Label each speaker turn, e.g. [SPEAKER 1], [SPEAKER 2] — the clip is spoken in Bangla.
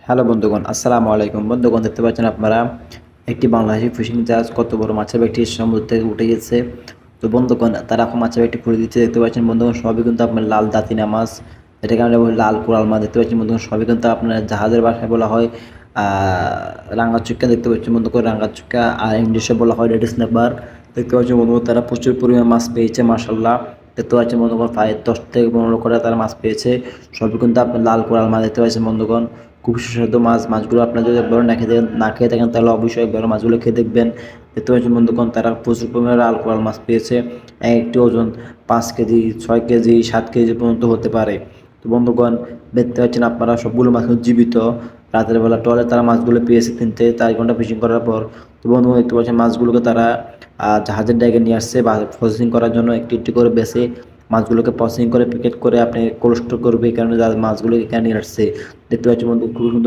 [SPEAKER 1] হ্যালো বন্ধুগণ, আসসালামু আলাইকুম। বন্ধুগণ, দেখতে পাচ্ছেন আপনারা একটি বাংলাদেশি ফিশিং জাহাজ কত বড় মাছের ব্যাগটি সমুদ্র থেকে উঠে গেছে। তো বন্ধুগণ, তারা এখন মাছের ব্যাগটি খুলে দিচ্ছে। দেখতে পাচ্ছেন বন্ধুগণ, সবই কিন্তু আপনার লাল দাতিনা মাছ, এটাকে আমরা বলি লাল কোরাল মাছ। দেখতে পাচ্ছেন বন্ধুগণ, সবই কিন্তু আপনার জাহাজের ভাষায় বলা হয় রাঙ্গাচুক্কা। দেখতে পাচ্ছেন বন্ধুগণ, রাঙ্গাচুক্কা, আর ইংলিশে বলা হয় রেড স্ন্যাপার। দেখতে পাচ্ছেন বন্ধুগণ, তারা প্রচুর পরিমাণ মাছ পেয়েছে মাশাআল্লাহ। দেখতে পাচ্ছেন বন্ধুগণ, প্রায় 10 থেকে 15 করে তারা মাছ পেয়েছে। সবই কিন্তু আপনার লাল কোরাল মাছ। দেখতে পাচ্ছেন বন্ধুগণ, খুব সুস্বাদু মাছ। মাছগুলো আপনারা যদি একবার না খেয়ে থাকেন তাহলে অবশ্যই একবার মাছগুলো খেয়ে দেখবেন। দেখতে পাচ্ছেন বন্ধুগণ, তারা প্রচুর পরিমাণে লাল কোরাল মাছ পেয়েছে। একটি ওজন 5 কেজি, 6 কেজি, 7 কেজি পর্যন্ত হতে পারে। তো বন্ধুগণ, দেখতে পাচ্ছেন আপনারা সবগুলো মাছ কিন্তু জীবিত। রাতের বেলা ট্রলে তারা মাছগুলো পেয়েছে 3 থেকে 4 ঘন্টা ফিশিং করার পর। তো বন্ধুগণ, দেখতে পাচ্ছেন মাছগুলোকে তারা জাহাজের ডেকে নিয়ে আসছে বা প্রসেসিং করার জন্য একটি একটি করে বেছে মাছগুলোকে প্রসেসিং করে প্যাকেট করে আপনি কোল্ড স্টোর করবে, এই কারণে মাছগুলো এখানে নিয়ে আসছে। দেখতে পাচ্ছি বন্ধু, খুব সুন্দর।